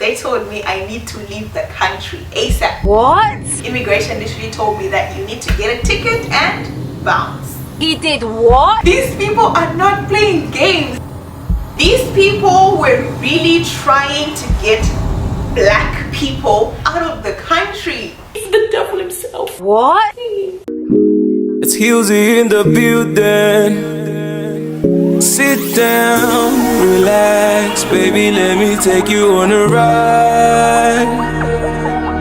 they told me I need to leave the country ASAP. What? Immigration literally told me that you need to get a ticket and bounce. He did what? These people are not playing games. These people were really trying to get black people out of the country. It's the devil himself. What? It's Husey in the building. Sit down, relax, baby, let me take you on a ride.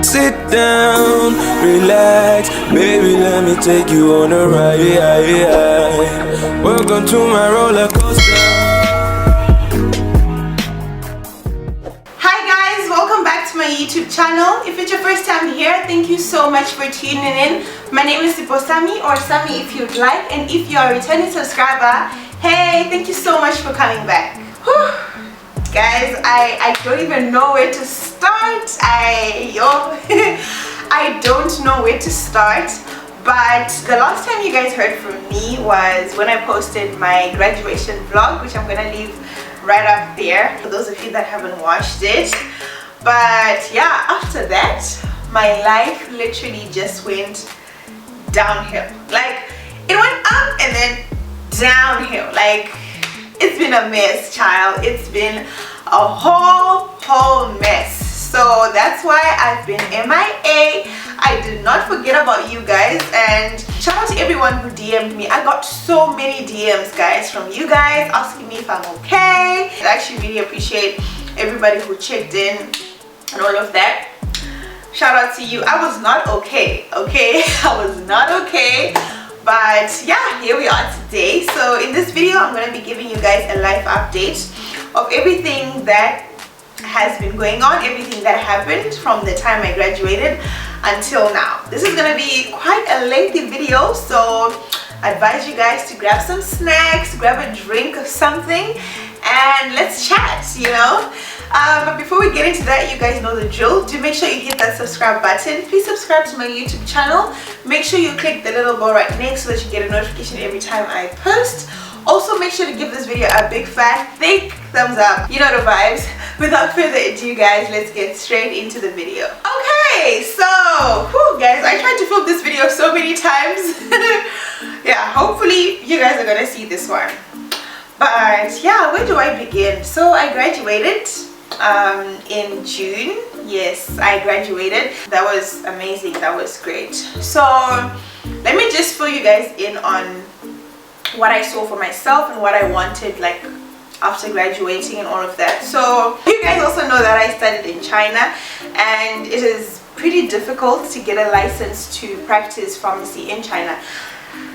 Sit down, relax, baby, let me take you on a ride. Welcome to my roller coaster. Hi guys, welcome back to my YouTube channel. If it's your first time here, thank you so much for tuning in. My name is Siphosami, or Sami if you'd like, and if you're a returning subscriber, hey, thank you so much for coming back. Whew. Guys, I don't even know where to start. I don't know where to start, but the last time you guys heard from me was when I posted my graduation vlog, which I'm gonna leave right up there for those of you that haven't watched it. But yeah, after that my life literally just went downhill. Like, it went up and then downhill. Like, it's been a mess, child. It's been a whole mess. So that's why I've been MIA. I did not forget about you guys, and shout out to everyone who DM'd me. I got so many DMs, guys, from you guys asking me if I'm okay. I actually really appreciate everybody who checked in and all of that. Shout out to you. I was not okay, I was not okay. But yeah, here we are today. So in this video I'm going to be giving you guys a life update of everything that has been going on, everything that happened from the time I graduated until now. This is going to be quite a lengthy video, so I advise you guys to grab some snacks, grab a drink or something, and let's chat, you know. But before we get into that, you guys know the drill. Do make sure you hit that subscribe button. Please subscribe to my YouTube channel. Make sure you click the little bell right next so that you get a notification every time I post. Also, make sure to give this video a big fat thick thumbs up. You know the vibes. Without further ado, guys, let's get straight into the video. Okay, so guys, I tried to film this video so many times. Yeah, hopefully you guys are gonna see this one. But yeah, where do I begin? So I graduated in June. Yes, I graduated. That was amazing. That was great. So let me just fill you guys in on what I saw for myself and what I wanted, like, after graduating and all of that. So you guys also know that I studied in China, and it is pretty difficult to get a license to practice pharmacy in China.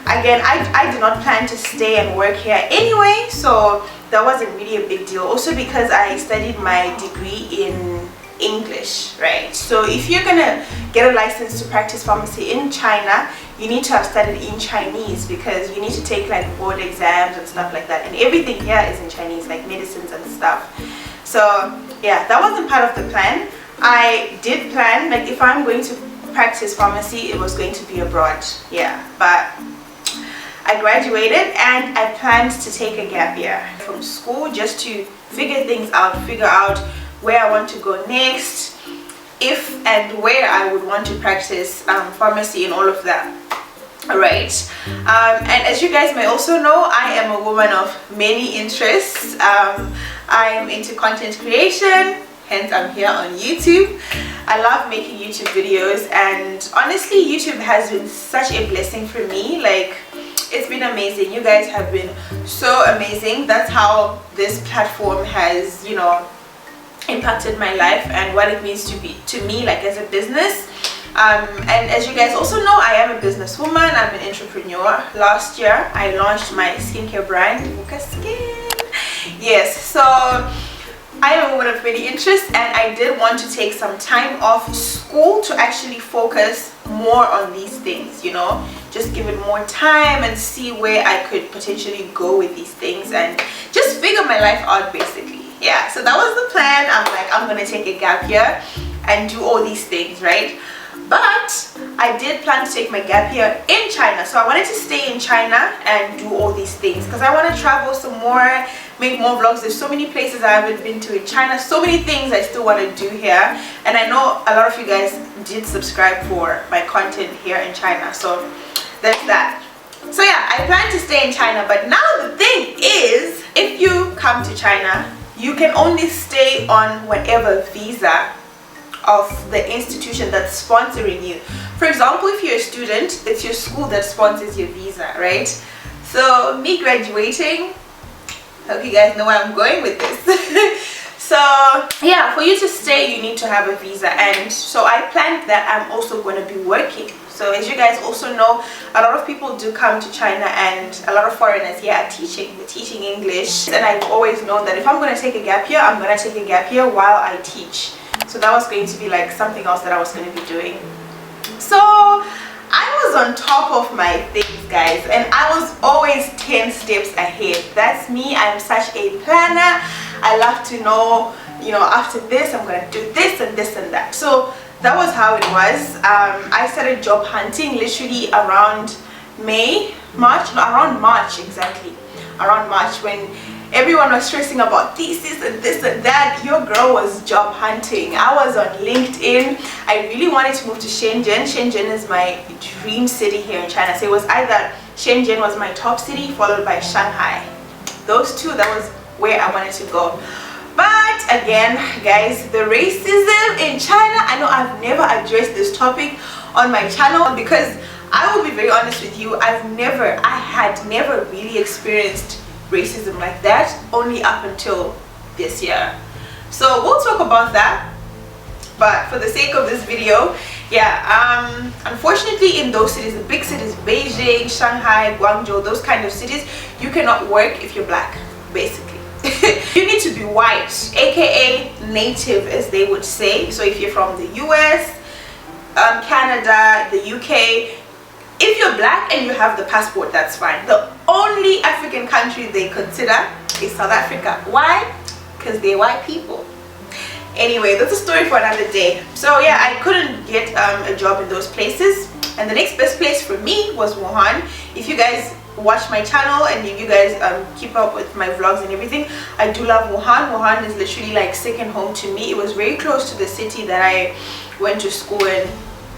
Again, I did not plan to stay and work here anyway, so that wasn't really a big deal. Also because I studied my degree in English, right? So if you're gonna get a license to practice pharmacy in China, you need to have studied in Chinese, because you need to take like board exams and stuff like that, and everything here is in Chinese, like medicines and stuff. So yeah, that wasn't part of the plan. I did plan, like, if I'm going to practice pharmacy, it was going to be abroad. Yeah, but I graduated and I planned to take a gap year from school just to figure things out, figure out where I want to go next, if and where I would want to practice pharmacy and all of that. Alright, and as you guys may also know, I am a woman of many interests. I'm into content creation, hence I'm here on YouTube. I love making YouTube videos, and honestly YouTube has been such a blessing for me. Like, it's been amazing. You guys have been so amazing. That's how this platform has, you know, impacted my life and what it means to me, like, as a business. And as you guys also know, I am a businesswoman. I'm an entrepreneur. Last year I launched my skincare brand, Muka Skin. Yes, so I am a woman of many interests, and I did want to take some time off school to actually focus more on these things, you know, just give it more time and see where I could potentially go with these things and just figure my life out, basically. Yeah, so that was the plan. I'm like, I'm gonna take a gap year and do all these things, right? but I did plan to take my gap year in China. So I wanted to stay in China and do all these things because I want to travel some more, make more vlogs. There's so many places I haven't been to in China, so many things I still want to do here, and I know a lot of you guys did subscribe for my content here in China, so there's that. So yeah, I plan to stay in China, but now the thing is, if you come to China, you can only stay on whatever visa of the institution that's sponsoring you. For example, if you're a student, it's your school that sponsors your visa, right? So me graduating, hope you guys know where I'm going with this. So yeah, for you to stay, you need to have a visa, and so I planned that I'm also going to be working. So as you guys also know, a lot of people do come to China, and a lot of foreigners here are teaching. They're teaching English, and I've always known that if I'm going to take a gap year, I'm going to take a gap year while I teach. So that was going to be like something else that I was going to be doing. So I was on top of my things, guys, and I was always 10 steps ahead. That's me. I'm such a planner. I love to know, you know, after this I'm going to do this and this and that. So that was how it was. I started job hunting literally around around March exactly. Around March, when everyone was stressing about thesis and this and that, your girl was job hunting. I was on LinkedIn. I really wanted to move to Shenzhen. Shenzhen is my dream city here in China. So it was either Shenzhen was my top city, followed by Shanghai. Those two, that was where I wanted to go. But again, guys, the racism in China, I know I've never addressed this topic on my channel because I will be very honest with you, I had never really experienced racism like that, only up until this year. So we'll talk about that, but for the sake of this video, yeah, unfortunately in those cities, the big cities, Beijing, Shanghai, Guangzhou, those kind of cities, you cannot work if you're black, basically. You need to be white, aka native, as they would say. So if you're from the US, Canada, the UK, if you're black and you have the passport, that's fine. The only African country they consider is South Africa. Why? Because they're white people. Anyway, that's a story for another day. So yeah, I couldn't get a job in those places, and the next best place for me was Wuhan. If you guys watch my channel and if you guys keep up with my vlogs and everything, I do love Wuhan. Wuhan is literally like second home to me. It was very close to the city that I went to school in.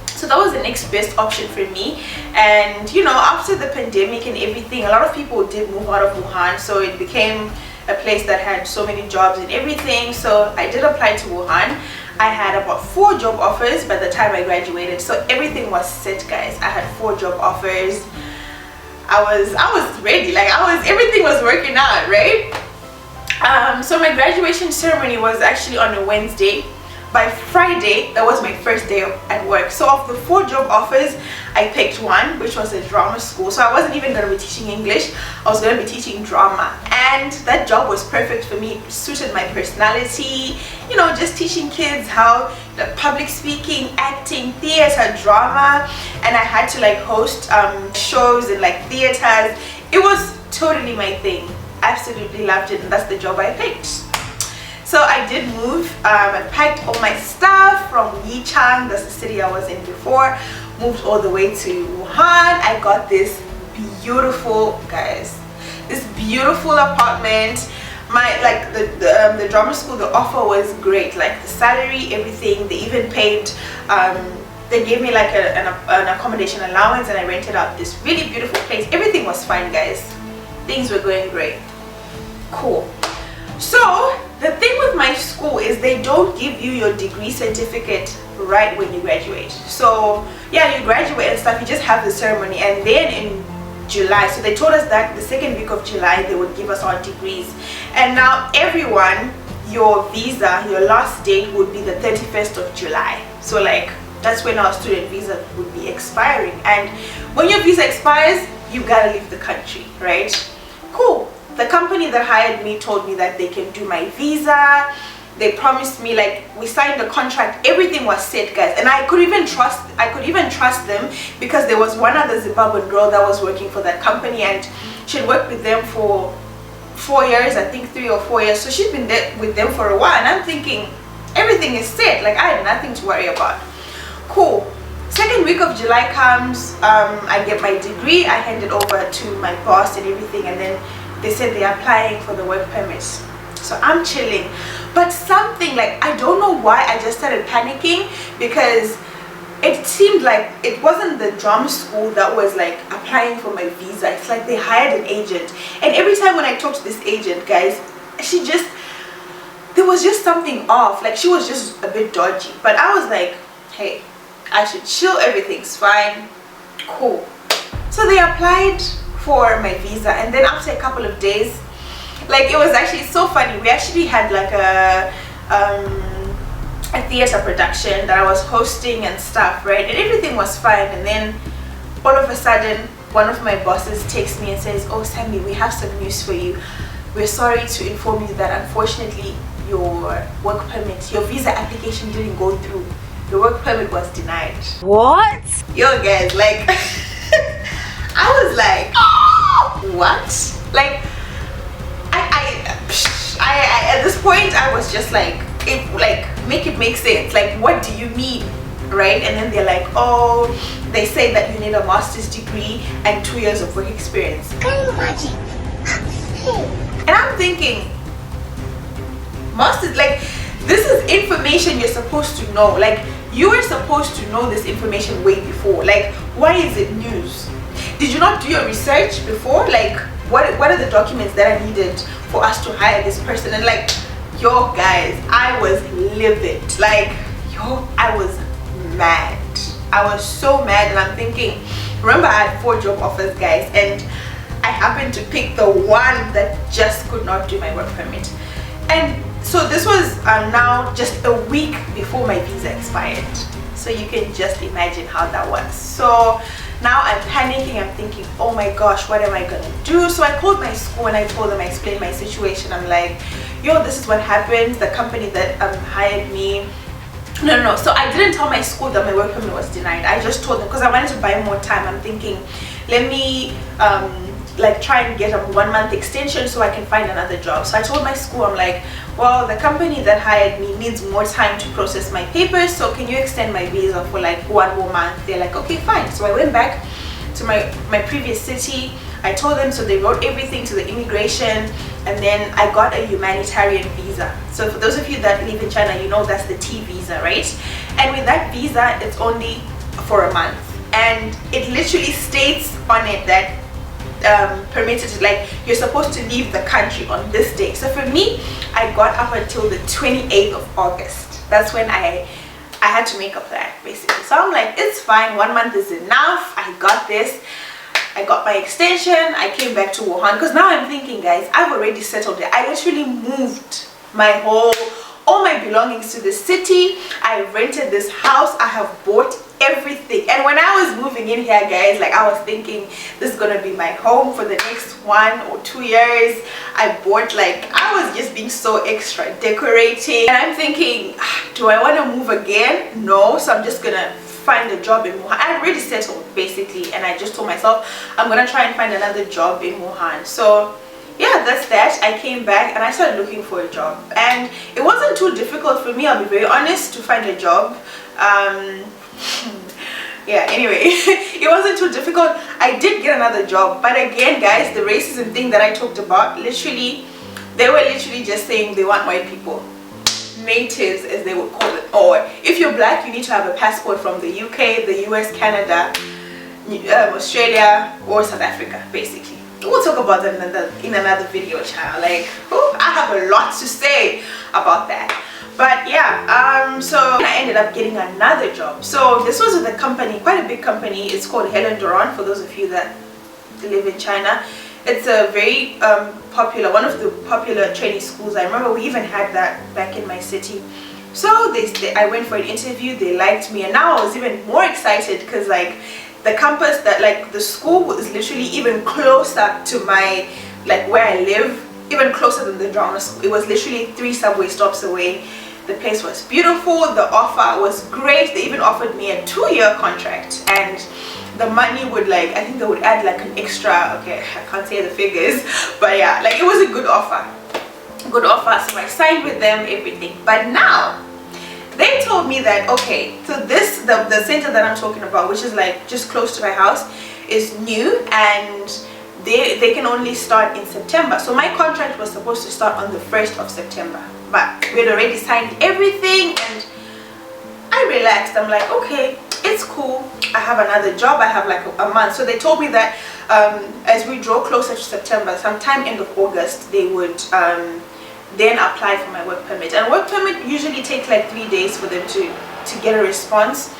So that was the next best option for me. And you know, after the pandemic and everything, a lot of people did move out of Wuhan, so it became a place that had so many jobs and everything. So I did apply to Wuhan. I had about 4 job offers by the time I graduated, so everything was set, guys. I had 4 job offers. I was ready, like everything was working out, right? So my graduation ceremony was actually on a Wednesday. By Friday, that was my first day at work. So of the 4 job offers, I picked one, which was a drama school. So I wasn't even going to be teaching English, I was going to be teaching drama, and that job was perfect for me. It suited my personality, you know, just teaching kids how the public speaking, acting, theater, drama, and I had to like host shows in like theaters. It was totally my thing. Absolutely loved it, and that's the job I picked. So I did move. I packed all my stuff from Yichang, that's the city I was in before, moved all the way to Wuhan. I got this beautiful, guys, this beautiful apartment. The drama school, the offer was great, like the salary, everything. They even paid, they gave me like an accommodation allowance, and I rented out this really beautiful place. Everything was fine, guys. Things were going great. Cool. So the thing with my school is they don't give you your degree certificate right when you graduate. So yeah, you graduate and stuff, you just have the ceremony, and then in July, so they told us that the second week of July they would give us our degrees. And now everyone, your visa, your last date would be the 31st of July. So like that's when our student visa would be expiring, and when your visa expires, you gotta leave the country, right? Cool. The company that hired me told me that they can do my visa. They promised me, like, we signed the contract, everything was set, guys, and I could even trust them because there was one other Zimbabwean girl that was working for that company, and she'd worked with them for 4 years, I think 3 or 4 years. So she'd been there with them for a while, and I'm thinking everything is set, like I had nothing to worry about. Cool. Second week of July comes, I get my degree, I hand it over to my boss and everything, and then they said they're applying for the work permit. So I'm chilling, but something, like, I don't know why, I just started panicking, because it seemed like it wasn't the drama school that was like applying for my visa. It's like they hired an agent, and every time when I talked to this agent, guys, there was just something off. Like, she was just a bit dodgy. But I was like, hey, I should chill, everything's fine, cool. So they applied for my visa, and then after a couple of days, like, it was actually so funny. We actually had like a theater production that I was hosting and stuff, right? And everything was fine, and then all of a sudden one of my bosses texts me and says, oh Sammy, we have some news for you. We're sorry to inform you that unfortunately your work permit, your visa application didn't go through. The work permit was denied. What? Yo guys, like I was like, oh, what? Like I at this point I was just like, make it make sense. Like, what do you mean, right? And then they're like, oh, they say that you need a master's degree and 2 years of work experience. Can you imagine? And I'm thinking, master's, like, this is information you're supposed to know. Like, you were supposed to know this information way before. Like, why is it news? Did you not do your research before? Like, what are the documents that are needed for us to hire this person? And like, yo guys, I was livid. Like, yo, I was mad. I was so mad, and I'm thinking, remember I had 4 job offers, guys, and I happened to pick the one that just could not do my work permit. And so this was now just a week before my visa expired. So you can just imagine how that was. So now I'm panicking, I'm thinking, oh my gosh, what am I gonna do? So I called my school and I told them, I explained my situation. I'm like, yo, this is what happened. The company that hired me, no, so I didn't tell my school that my work permit was denied. I just told them, because I wanted to buy more time. I'm thinking, let me like try and get a 1-month extension so I can find another job. So I told my school, I'm like, well, the company that hired me needs more time to process my papers, so can you extend my visa for like 1 more month? They're like, okay, fine. So I went back to my previous city. I told them, so they wrote everything to the immigration, and then I got a humanitarian visa. So for those of you that live in China, you know that's the T visa, right? And with that visa, it's only for a month, and it literally states on it that permitted, like, you're supposed to leave the country on this day. So for me, I got up until the 28th of August. That's when I had to make a plan, basically. So I'm like, it's fine, 1 month is enough, I got this. I got my extension, I came back to Wuhan, because now I'm thinking, guys, I've already settled there. I literally moved all my belongings to the city. I rented this house, I have bought everything. And when I was moving in here, guys, like, I was thinking, this is gonna be my home for the next 1 or 2 years. I bought, like, I was just being so extra, decorating, and I'm thinking, do I want to move again? No. So I'm just gonna find a job in Wuhan. I had already settled, basically, and I just told myself I'm gonna try and find another job in Wuhan. So yeah, that's that. I came back and I started looking for a job, and it wasn't too difficult for me, I'll be very honest, to find a job. Yeah, anyway, it wasn't too difficult. I did get another job, but again, guys, the racism thing that I talked about, literally, they were literally just saying they want white people, natives as they would call it, or if you're black, you need to have a passport from the UK, the US, Canada, Australia, or South Africa, basically. We'll talk about that in another video, child. Like, I have a lot to say about that. But yeah, so I ended up getting another job. So this was with a company, quite a big company. It's called Helen Duran, for those of you that live in China. It's a very popular, one of the popular training schools. I remember we even had that back in my city. So I went for an interview, they liked me, and now I was even more excited because, like, the campus, that, like, the school was literally even closer to my, like, where I live, even closer than the drama school. It was literally 3 subway stops away. The place was beautiful, the offer was great. They even offered me a 2-year contract, and the money would, like, I think they would add like an extra, okay, I can't say the figures, but yeah, like, it was a good offer. So I signed with them, everything. But now they told told me that, okay, so this the center that I'm talking about, which is like just close to my house, is new, and they can only start in September. So my contract was supposed to start on the 1st of September, but we had already signed everything, and I relaxed. I'm like, okay, it's cool. I have another job. I have like a month. So they told me that as we draw closer to September, sometime end of August, they would then apply for my work permit. And work permit usually takes like 3 days for them to get a response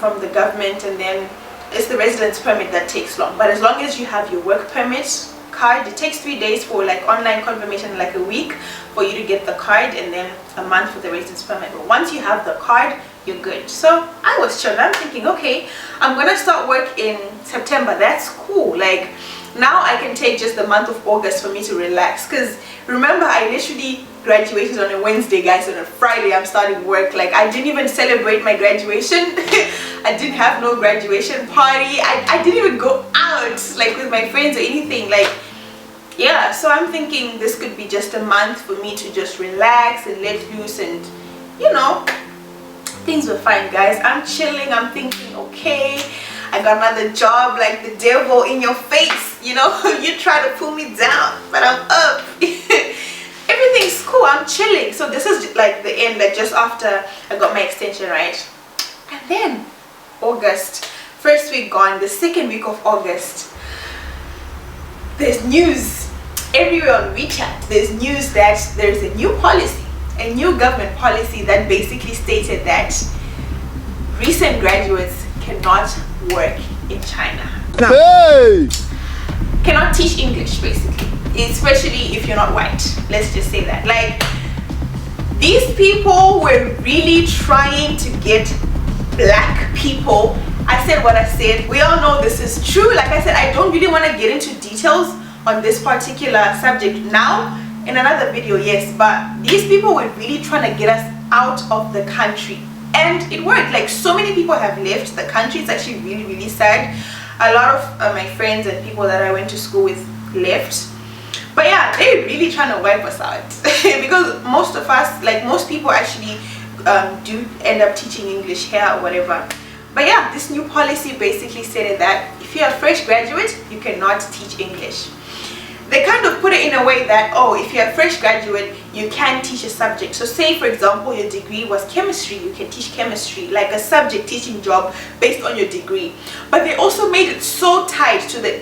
from the government, and then it's the residence permit that takes long. But as long as you have your work permit card, it takes 3 days for like online confirmation, like a week for you to get the card, and then a month for the residence permit. But once you have the card, you're good. So I was chilling. I'm thinking, okay, I'm gonna start work in September. That's cool. Like now I can take just the month of August for me to relax, because remember, I literally graduated on a Wednesday, guys. On a Friday I'm starting work. Like I didn't even celebrate my graduation. I didn't have no graduation party. I didn't even go out like with my friends or anything. Like, yeah, so I'm thinking this could be just a month for me to just relax and let loose, and you know, things were fine, guys. I'm chilling. I'm thinking, okay, I got another job, like the devil in your face, you know. You try to pull me down, but I'm up. Everything's cool. I'm chilling. So this is like the end, like just after I got my extension, right? And then August, first week gone, the second week of August, there's news everywhere on WeChat. There's news that there's a new policy, a new government policy that basically stated that recent graduates cannot work in China. Hey! Cannot teach English, basically, especially if you're not white. Let's just say that. Like, these people were really trying to get black people. I said what I said. We all know this is true. Like I said, I don't really want to get into details on this particular subject now. In another video, yes, but these people were really trying to get us out of the country, and it worked. Like, so many people have left the country. It's actually really, really sad. A lot of my friends and people that I went to school with left, but yeah, they're really trying to wipe us out. Because most of us, like most people, actually do end up teaching English here or whatever. But yeah, this new policy basically stated that if you're a fresh graduate, you cannot teach English. They kind of put it in a way that, oh, if you're a fresh graduate, you can teach a subject. So say, for example, your degree was chemistry, you can teach chemistry, like a subject teaching job based on your degree. But they also made it so tight to the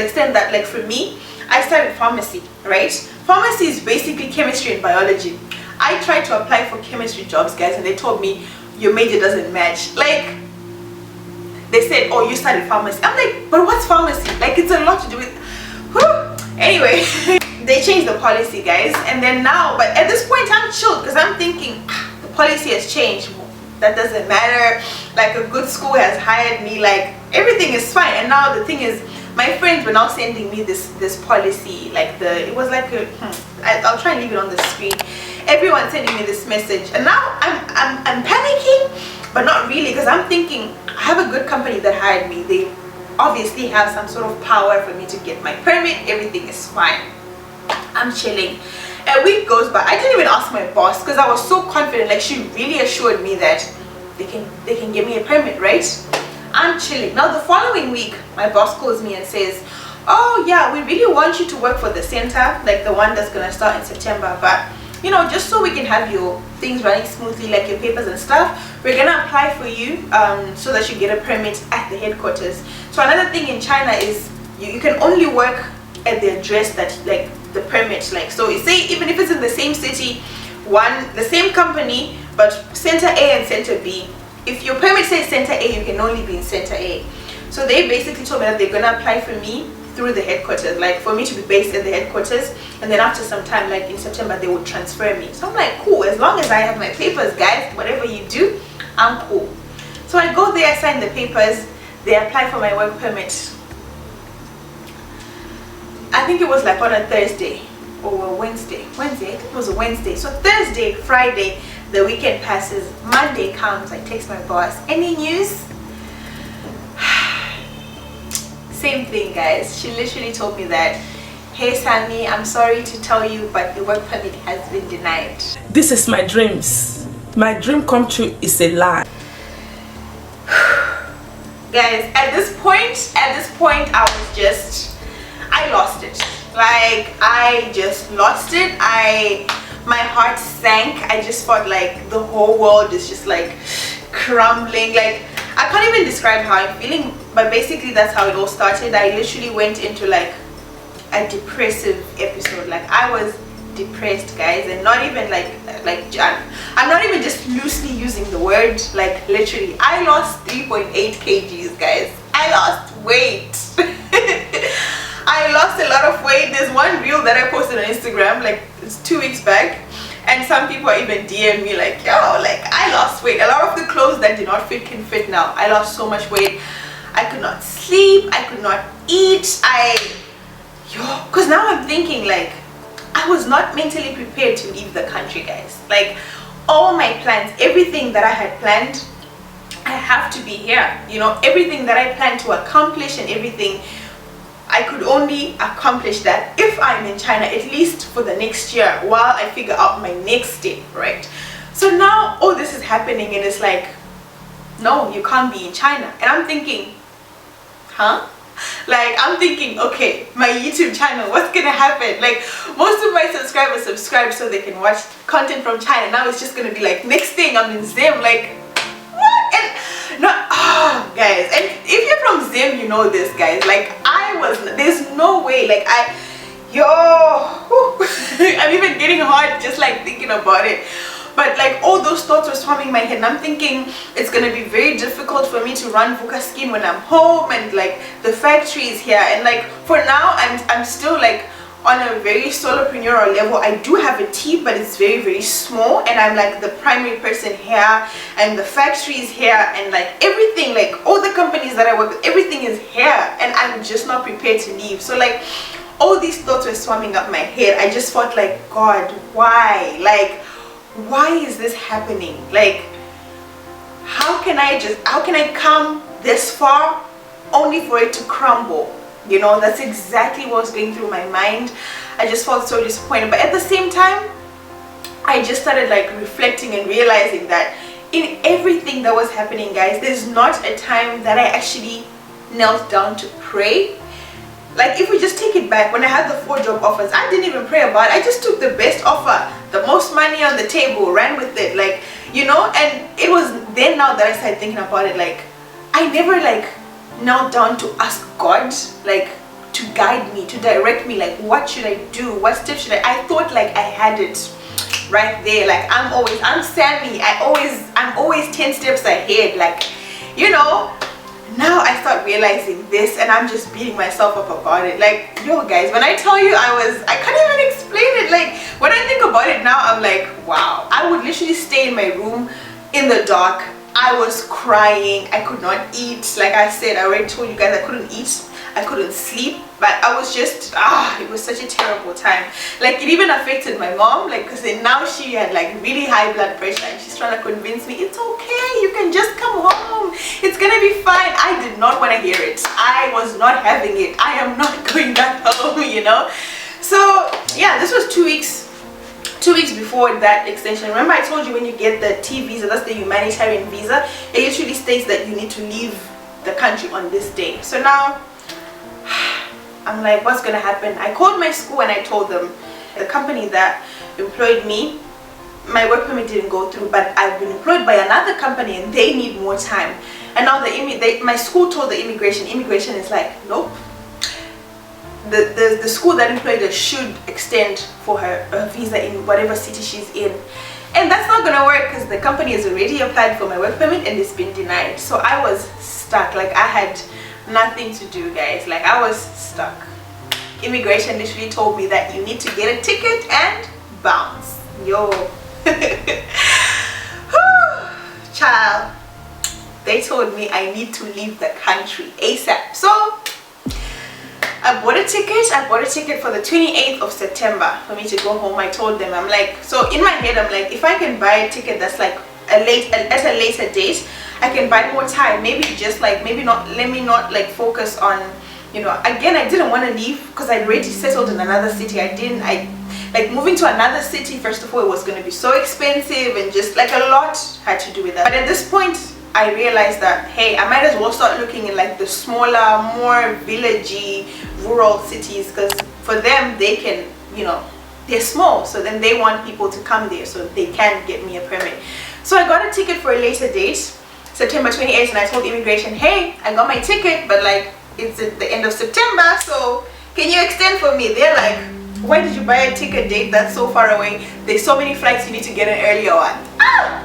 extent that, like for me, I studied pharmacy, right? Pharmacy is basically chemistry and biology. I tried to apply for chemistry jobs, guys, and they told me your major doesn't match. Like, they said, oh, you studied pharmacy. I'm like, but what's pharmacy? Like, it's a lot to do with... Whew. Anyway, they changed the policy, guys, and then now, but at this point I'm chilled, because I'm thinking the policy has changed. That doesn't matter. Like, a good school has hired me. Like, everything is fine. And now the thing is, my friends were now sending me this policy, like it was like a I'll try and leave it on the screen. Everyone sending me this message, and now I'm panicking, but not really, because I'm thinking I have a good company that hired me. They obviously have some sort of power for me to get my permit. Everything is fine. I'm chilling. A week goes by. I didn't even ask my boss, because I was so confident. Like, she really assured me that they can give me a permit, right? I'm chilling. Now the following week, my boss calls me and says, oh yeah, we really want you to work for the center, like the one that's gonna start in September, but you know, just so we can have your things running smoothly, like your papers and stuff, we're gonna apply for you so that you get a permit at the headquarters. So another thing in China is you can only work at the address that, like, the permit, like, so say even if it's in the same city, the same company, but center A and center B, if your permit says center A, you can only be in center A. So they basically told me that they're gonna apply for me through the headquarters, like for me to be based at the headquarters, and then after some time, like in September, they would transfer me. So I'm like, cool, as long as I have my papers, guys, whatever you do, I'm cool. So I go there, I sign the papers, they apply for my work permit. I think it was like on a Thursday or a Wednesday. I think it was a Wednesday. So Thursday, Friday, the weekend passes, Monday comes, I text my boss, any news? Same thing, guys. She literally told me that, hey Sammy, I'm sorry to tell you, but your work permit has been denied. This is my dreams. my dream come true is a lie. Guys, at this point I lost it. Like, I just lost it. My heart sank. I just felt like the whole world is just like crumbling. Like, I can't even describe how I'm feeling, but basically that's how it all started. I literally went into like a depressive episode. Like, I was depressed, guys, and not even like I'm not even just loosely using the word, like literally I lost 3.8 kgs, guys. I lost weight. I lost a lot of weight. There's one reel that I posted on Instagram, like it's 2 weeks back, and some people even DM me like, yo, like I lost weight. A lot of the clothes that did not fit can fit now. I lost so much weight. I could not sleep, I could not eat. Because now I'm thinking like I was not mentally prepared to leave the country, guys. Like, all my plans, everything that I had planned, I have to be here. You know, everything that I planned to accomplish and everything, I could only accomplish that if I'm in China, at least for the next year, while I figure out my next step, right? So now all this is happening and it's like, no, you can't be in China. And I'm thinking, huh? Like, I'm thinking, okay, my YouTube channel, what's gonna happen? Like, most of my subscribers subscribe so they can watch content from China. Now it's just gonna be like, next thing I'm in Zim. Like, what? And no, guys, and if you're from Zim, you know this, guys. Like, there's no way. Like, I'm even getting hot just like thinking about it. But like, all those thoughts were swarming my head, and I'm thinking it's gonna be very difficult for me to run Vuka Skin when I'm home, and like the factory is here, and like for now I'm still like on a very solopreneurial level. I do have a team, but it's very, very small, and I'm like the primary person here, and the factory is here, and like everything, like all the companies that I work with, everything is here, and I'm just not prepared to leave. So like, all these thoughts were swarming up my head. I just felt like, God, why? Like, why is this happening? Like, how can I come this far only for it to crumble? You know, that's exactly what was going through my mind. I just felt so disappointed, but at the same time I just started like reflecting and realizing that in everything that was happening, guys, there's not a time that I actually knelt down to pray. Like, if we just take it back, when I had the 4 job offers, I didn't even pray about it. I just took the best offer, the most money on the table, ran with it, like, you know. And it was then now that I started thinking about it, like, I never like knelt down to ask God, like, to guide me, to direct me, like, what should I do, what steps should I thought like I had it right there. Like, I'm Sammy, I'm always 10 steps ahead, like, you know. Now I start realizing this, and I'm just beating myself up about it. Like, yo guys, when I tell you I can't even explain it. Like, when I think about it now, I'm like, wow. I would literally stay in my room in the dark. I was crying. I could not eat. Like I said, I already told you guys, I couldn't eat, I couldn't sleep. But I was just, it was such a terrible time. Like, it even affected my mom, like, because now she had like really high blood pressure, and she's trying to convince me, it's okay, you can just come home, it's gonna be fine. I did not want to hear it. I was not having it. I am not going back home, you know. So yeah, this was 2 weeks before that extension. Remember I told you, when you get the T visa, that's the humanitarian visa, it usually states that you need to leave the country on this day. So now I'm like, what's gonna happen? I called my school and I told them, the company that employed me, my work permit didn't go through, but I've been employed by another company and they need more time. And now my school told the immigration is like, nope, the school that employed her should extend for her visa in whatever city she's in. And that's not gonna work because the company has already applied for my work permit and it's been denied. So I was stuck. Like, I had nothing to do, guys. Like, I was stuck. Immigration literally told me that you need to get a ticket and bounce. Yo. Child, they told me I need to leave the country ASAP. So I bought a ticket for the 28th of September for me to go home. I told them, I'm like, so in my head I'm like, if I can buy a ticket that's like at a later date, I can buy more time. Maybe just like, let me not like focus on, you know, again, I didn't want to leave because I'd already settled in another city. like moving to another city, first of all, it was going to be so expensive, and just like a lot had to do with that. But at this point I realized that, hey, I might as well start looking in like the smaller, more villagey, rural cities, because for them, they can, you know, they're small, so then they want people to come there so they can get me a permit. So I got a ticket for a later date, September 28th, and I told immigration, hey, I got my ticket, but like it's at the end of September, so can you extend for me? They're like, why did you buy a ticket date that's so far away? There's so many flights, you need to get an earlier one. Ah!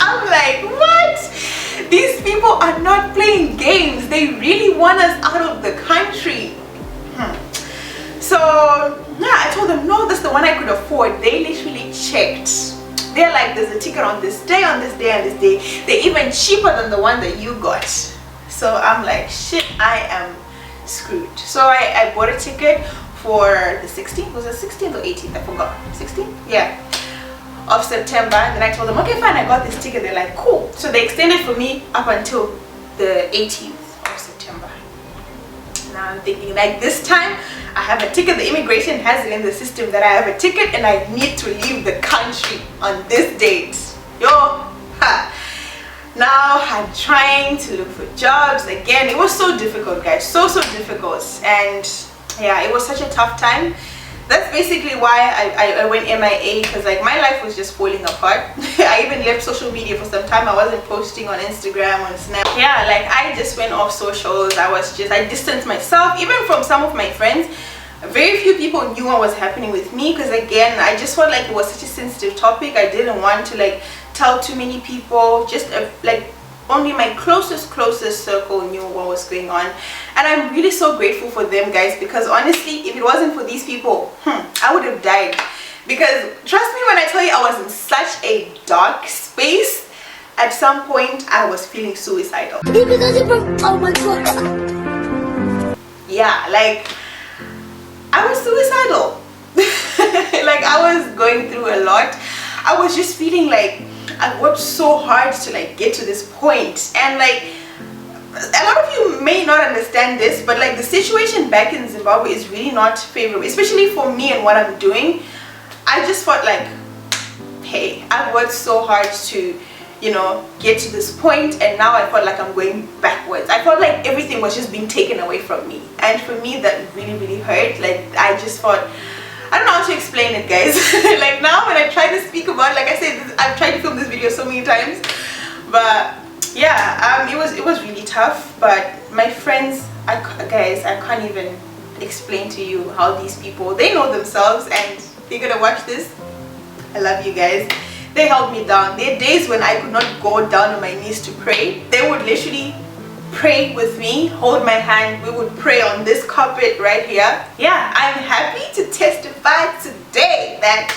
I'm like, what? These people are not playing games. They really want us out of the country. So yeah, I told them, no, that's the one I could afford. They literally checked. They're like, there's a ticket on this day, on this day, on this day. They're even cheaper than the one that you got. So I'm like, shit, I am screwed. So I bought a ticket for the 16th. Was it 16th or 18th? I forgot. 16th? Yeah. Of September. And then I told them, okay, fine, I got this ticket. They're like, cool. So they extended for me up until the 18th of September. Now I'm thinking, like, this time I have a ticket. The immigration has it in the system that I have a ticket and I need to leave the country on this date. Yo, ha. Now I'm trying to look for jobs again. It was so difficult, guys, so difficult. And yeah, it was such a tough time. That's basically why I went MIA, because like my life was just falling apart. I even left social media for some time. I wasn't posting on Instagram, on Snap. Yeah, like I just went off socials. I distanced myself even from some of my friends. Very few people knew what was happening with me, because again, I just felt like it was such a sensitive topic. I didn't want to like tell too many people. Just like only my closest circle knew what was going on. And I'm really so grateful for them, guys, because honestly, if it wasn't for these people, I would have died. Because trust me when I tell you, I was in such a dark space. At some point I was feeling suicidal. Oh my god. Yeah, like I was suicidal. Like I was going through a lot. I was just feeling like I worked so hard to like get to this point, and like a lot of you may not understand this, but like the situation back in Zimbabwe is really not favorable, especially for me and what I'm doing. I just felt like, hey, I've worked so hard to, you know, get to this point, and now I felt like I'm going backwards. I felt like everything was just being taken away from me, and for me that really hurt. Like I just thought, I don't know how to explain it, guys. Like now when I try to speak about, like I said, I've tried to film this video so many times, but yeah, it was really tough. But my friends, guys, I can't even explain to you how these people, they know themselves, and they're gonna watch this. I love you guys. They held me down. There are days when I could not go down on my knees to pray. They would literally pray with me, hold my hand. We would pray on this carpet right here. Yeah, I'm happy to testify today that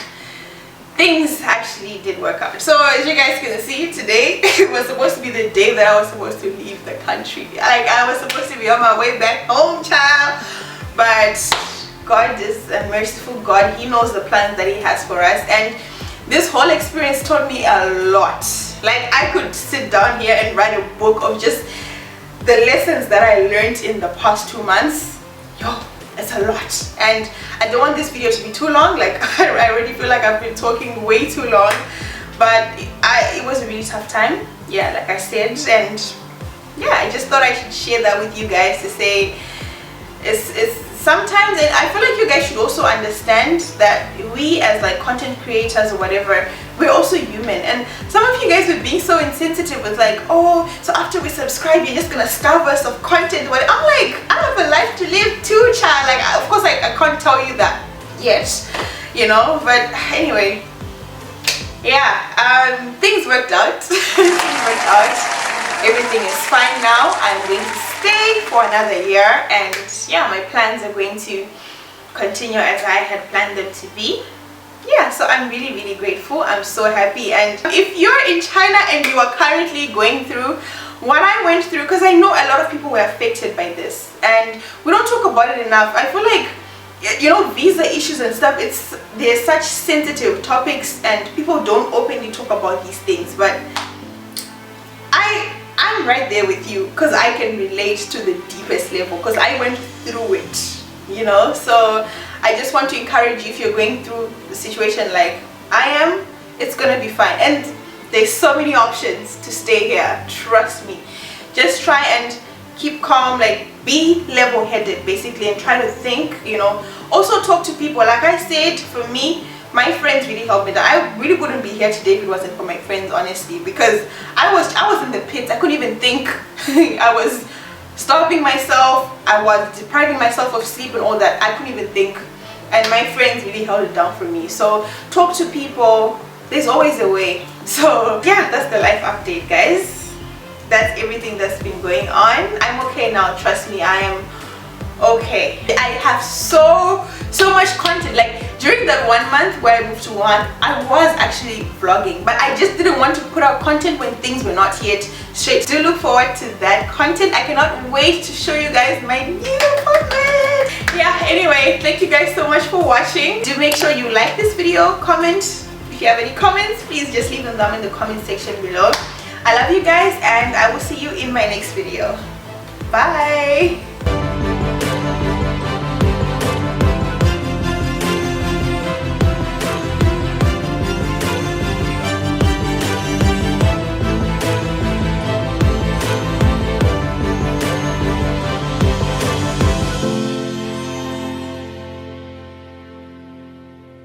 things actually did work out. So as you guys can see, today it was supposed to be the day that I was supposed to leave the country. Like I was supposed to be on my way back home, child. But God is a merciful God. He knows the plans that He has for us, and this whole experience taught me a lot. Like I could sit down here and write a book of just the lessons that I learned in the past 2 months. Yo, it's a lot, and I don't want this video to be too long. Like I already feel like I've been talking way too long, but it was a really tough time. Yeah, like I said, and yeah, I just thought I should share that with you guys to say it's sometimes, and I feel like you guys should also understand that we as like content creators or whatever, we're also human. And some of you guys were being so insensitive with like, oh, so after we subscribe you're just gonna starve us of content. What I'm like, I have a life to live too, child. Like of course I can't tell you that yet, you know, but anyway, yeah, things worked out. Things worked out. Everything is fine now. I'm going to stay for another year, and yeah, my plans are going to continue as I had planned them to be. Yeah, so I'm really grateful. I'm so happy. And if you're in China and you are currently going through what I went through, because I know a lot of people were affected by this and we don't talk about it enough. I feel like, you know, visa issues and stuff, they're such sensitive I'm right there with you because I can relate to the deepest level because I went through it, you know. So I just want to encourage you, if you're going through the situation like I am, it's gonna be fine. And there's so many options to stay here, trust me. Just try and keep calm, like be level-headed basically, and try to think, you know. Also talk to people. Like I said, for me, my friends really helped me. That I really wouldn't be here today if it wasn't for my friends, honestly, because I was in the pits. I couldn't even think. I was starving myself, I was depriving myself of sleep and all that. I couldn't even think, and my friends really held it down for me. So talk to people, there's always a way. So yeah, that's the life update, guys. That's everything that's been going on. I'm okay now, trust me, I am okay. I have so much content. Like during that 1 month where I moved to Wuhan, I was actually vlogging, but I just didn't want to put out content when things were not yet straight. Do look forward to that content. I cannot wait to show you guys my new apartment. Yeah, anyway, thank you guys so much for watching. Do make sure you like this video, comment. If you have any comments, please just leave them down in the comment section below. I love you guys, and I will see you in my next video. Bye.